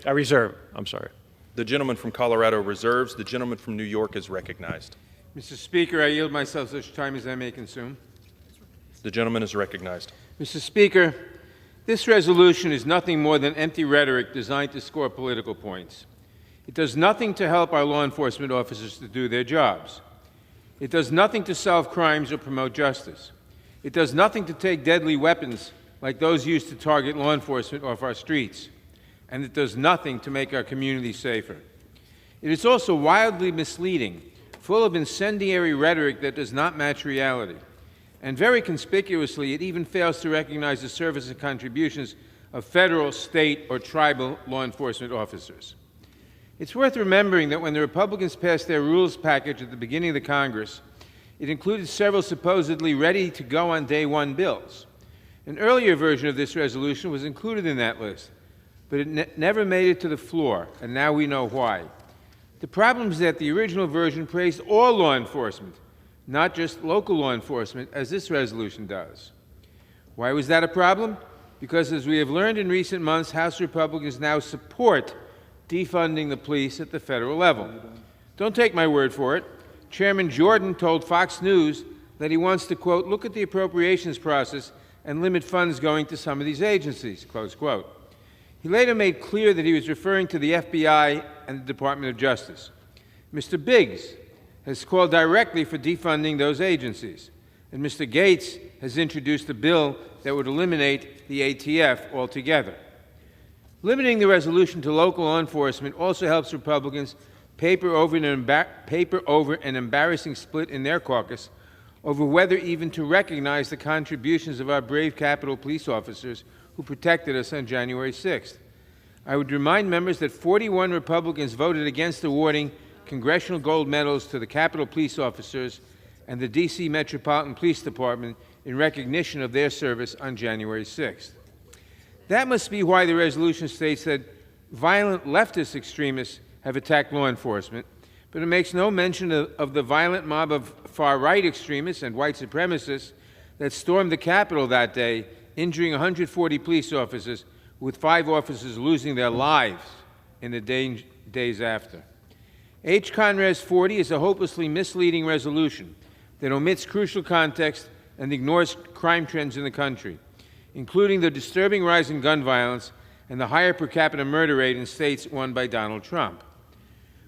I reserve. I'm sorry. The gentleman from Colorado reserves. The gentleman from New York is recognized. Mr. Speaker, I yield myself such time as I may consume. The gentleman is recognized. Mr. Speaker, this resolution is nothing more than empty rhetoric designed to score political points. It does nothing to help our law enforcement officers to do their jobs. It does nothing to solve crimes or promote justice. It does nothing to take deadly weapons like those used to target law enforcement off our streets. And it does nothing to make our communities safer. It is also wildly misleading, full of incendiary rhetoric that does not match reality. And very conspicuously, it even fails to recognize the service and contributions of federal, state, or tribal law enforcement officers. It's worth remembering that when the Republicans passed their rules package at the beginning of the Congress, it included several supposedly ready-to-go-on-day-one bills. An earlier version of this resolution was included in that list, but it never made it to the floor, and now we know why. The problem is that the original version praised all law enforcement, not just local law enforcement, as this resolution does. Why was that a problem? Because, as we have learned in recent months, House Republicans now support defunding the police at the federal level. Don't take my word for it. Chairman Jordan told Fox News that he wants to, quote, look at the appropriations process and limit funds going to some of these agencies, close quote. He later made clear that he was referring to the FBI and the Department of Justice. Mr. Biggs has called directly for defunding those agencies, and Mr. Gates has introduced a bill that would eliminate the ATF altogether. Limiting the resolution to local law enforcement also helps Republicans paper over an embarrassing split in their caucus over whether even to recognize the contributions of our brave Capitol Police officers who protected us on January 6th. I would remind members that 41 Republicans voted against awarding Congressional Gold Medals to the Capitol Police officers and the D.C. Metropolitan Police Department in recognition of their service on January 6th. That must be why the resolution states that violent leftist extremists have attacked law enforcement, but it makes no mention of the violent mob of far-right extremists and white supremacists that stormed the Capitol that day, injuring 140 police officers, with 5 officers losing their lives in the days after. H. Conres 40 is a hopelessly misleading resolution that omits crucial context and ignores crime trends in the country, including the disturbing rise in gun violence and the higher per capita murder rate in states won by Donald Trump.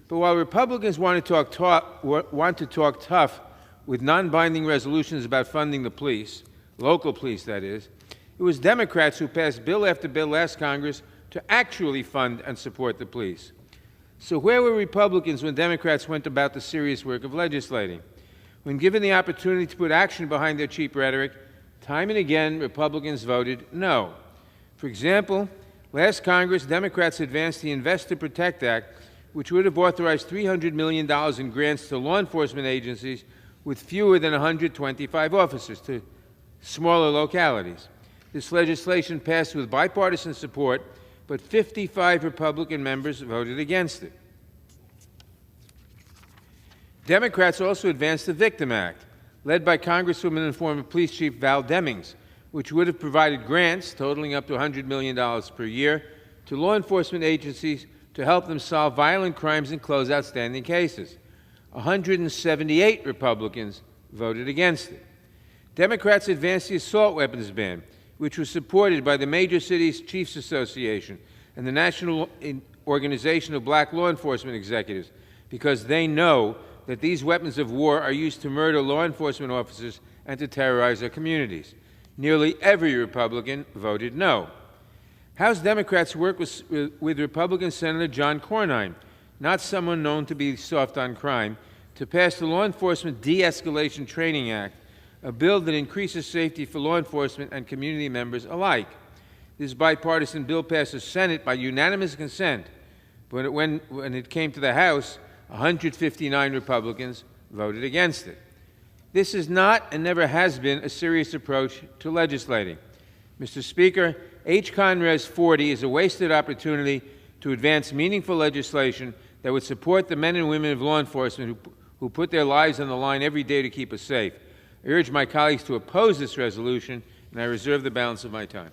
But while Republicans want to talk tough with non-binding resolutions about funding the police, local police that is, it was Democrats who passed bill after bill last Congress to actually fund and support the police. So where were Republicans when Democrats went about the serious work of legislating? When given the opportunity to put action behind their cheap rhetoric, time and again, Republicans voted no. For example, last Congress, Democrats advanced the Invest to Protect Act, which would have authorized $300 million in grants to law enforcement agencies with fewer than 125 officers to smaller localities. This legislation passed with bipartisan support, but 55 Republican members voted against it. Democrats also advanced the Victim Act, led by Congresswoman and former Police Chief Val Demings, which would have provided grants totaling up to $100 million per year to law enforcement agencies to help them solve violent crimes and close outstanding cases. 178 Republicans voted against it. Democrats advanced the assault weapons ban, which was supported by the Major Cities Chiefs Association and the National Organization of Black Law Enforcement Executives, because they know that these weapons of war are used to murder law enforcement officers and to terrorize our communities. Nearly every Republican voted no. House Democrats worked with Republican Senator John Cornyn, not someone known to be soft on crime, to pass the Law Enforcement De-Escalation Training Act, a bill that increases safety for law enforcement and community members alike. This bipartisan bill passed the Senate by unanimous consent, but when it came to the House, 159 Republicans voted against it. This is not and never has been a serious approach to legislating. Mr. Speaker, H. Conres 40 is a wasted opportunity to advance meaningful legislation that would support the men and women of law enforcement who put their lives on the line every day to keep us safe. I urge my colleagues to oppose this resolution, and I reserve the balance of my time.